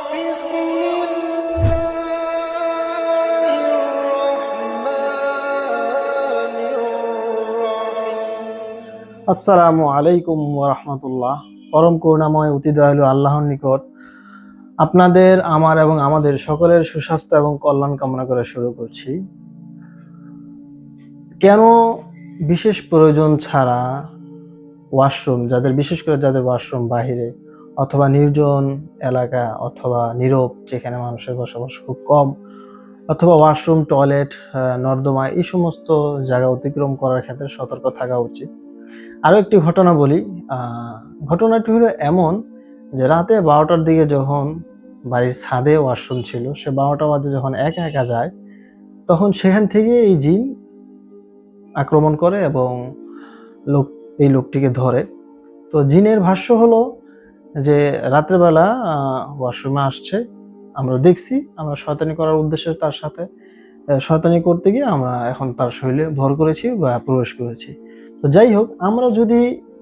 আসসালামু আলাইকুম ওয়া রাহমাতুল্লাহ। পরম করুণাময় অতি দয়ালু আল্লাহর নিকট আপনাদের, আমার এবং আমাদের সকলের সুস্বাস্থ্য এবং কল্যাণ কামনা করে শুরু করছি। কেন বিশেষ প্রয়োজন ছাড়া ওয়াশরুম, বিশেষ করে যাদের ওয়াশরুম বাহিরে অথবা নির্জন এলাকা অথবা নীরব, যেখানে মানুষের বসবাস খুব কম, অথবা ওয়াশরুম, টয়লেট, নর্দমা, এই সমস্ত জায়গা অতিক্রম করার ক্ষেত্রে সতর্ক থাকা উচিত। আরও একটি ঘটনা বলি। ঘটনাটি হলো এমন যে রাতে 12টার দিকে যখন বাড়ির ছাদে ওয়াশরুম ছিল, সে 12টা বাজে যখন একা একা যায়, তখন সেখান থেকে এই জিন আক্রমণ করে এবং এই লোকটিকে ধরে। তো জিনের ভাষ্য হলো যে রাত্রেবেলা ওয়াশরুমে আসছে, আমরা দেখছি, আমরা শয়তানি করার উদ্দেশ্যে তার সাথে শয়তানি করতে গিয়ে আমরা এখন তার শরীরে ভর করেছি বা প্রবেশ করেছি। তো যাই হোক,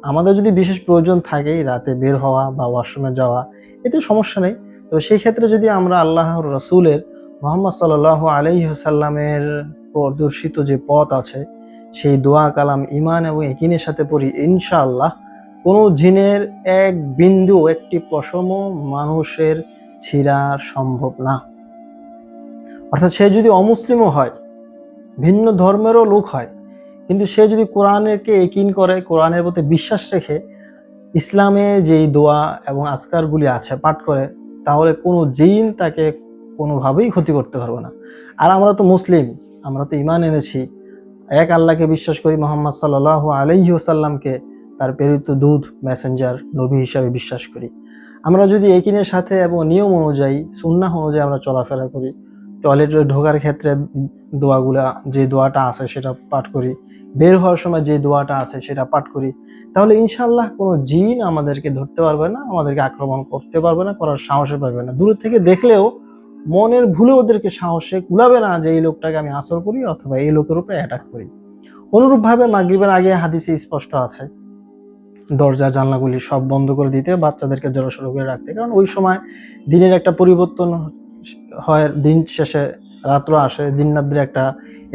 আমাদের যদি বিশেষ প্রয়োজন থাকে রাতে বের হওয়া বা ওয়াশরুমে যাওয়া, এতে সমস্যা নেই। তো সেই ক্ষেত্রে যদি আমরা আল্লাহর রাসূলের মুহাম্মদ সাল্লাল্লাহু আলাইহি ওয়াসাল্লামের প্রদর্শিত যে পথ আছে, সেই দোয়া কালাম ঈমান এবং ইয়াকিনের সাথে পড়ি, ইনশাআল্লাহ কোনো জিনের এক বিন্দু, একটি পশম মানুষের ছিঁড়া সম্ভব না। অর্থাৎ সে যদি অমুসলিমও হয়, ভিন্ন ধর্মেরও লোক হয়, কিন্তু সে যদি কোরআনকে ইয়াকিন করে, কোরআনের প্রতি বিশ্বাস রেখে ইসলামে যেই দোয়া এবং আজকারগুলি আছে পাঠ করে, তাহলে কোনো জিন তাকে কোনোভাবেই ক্ষতি করতে পারবে না। আর আমরা তো মুসলিম, আমরা তো ঈমান এনেছি, এক আল্লাহকে বিশ্বাস করি, মুহাম্মদ সাল্লাল্লাহু আলাইহি ওয়াসাল্লামকে তার প্রেরিত দূত, মেসেঞ্জার, নবী হিসাবে বিশ্বাস করি। আমরা যদি ইয়াকিনের সাথে এবং নিয়ম অনুযায়ী, সুন্নাহ অনুযায়ী আমরা চলাফেরা করি, টয়লেটে ঢোকার ক্ষেত্রে দোয়াগুলা, যে দোয়াটা আছে সেটা পাঠ করি, বের হওয়ার সময় যে দোয়াটা আছে সেটা পাঠ করি, তাহলে ইনশাআল্লাহ কোনো জিন আমাদেরকে ধরতে পারবে না, আমাদেরকে আক্রমণ করতে পারবে না, করার সাহসে পাবে না। দূর থেকে দেখলেও মনের ভুলে ওদেরকে সাহসে কুলাবে না যে এই লোকটাকে আমি আসর করি অথবা এই লোকের উপরে অ্যাটাক করি। অনুরূপভাবে মাগরিবের আগে হাদিসে স্পষ্ট আছে দরজা জানলাগুলি সব বন্ধ করে দিতে, বাচ্চাদেরকে জড়সড় করে রাখতে, কারণ ওই সময় দিনের একটা পরিবর্তন হয়, দিন শেষে রাত্র আসে, জিন্নাতদের একটা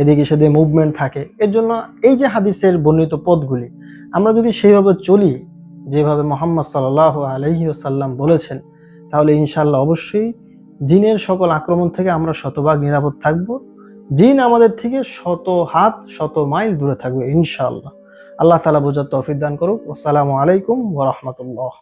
এদিকে সেদিকে মুভমেন্ট থাকে। এর জন্য এই যে হাদিসের বর্ণিত পথগুলি আমরা যদি সেইভাবে চলি, যেভাবে মুহাম্মদ সাল্লাল্লাহু আলাইহি ওয়াসাল্লাম বলেছেন, তাহলে ইনশাআল্লাহ অবশ্যই জিনের সকল আক্রমণ থেকে আমরা শতভাগ নিরাপদ থাকব। জিন আমাদের থেকে শত হাত, শত মাইল দূরে থাকবে ইনশাআল্লাহ। আল্লাহ তাআলা বোঝার তৌফিক দান করুক। আসসালামু আলাইকুম ওয়া রাহমাতুল্লাহ।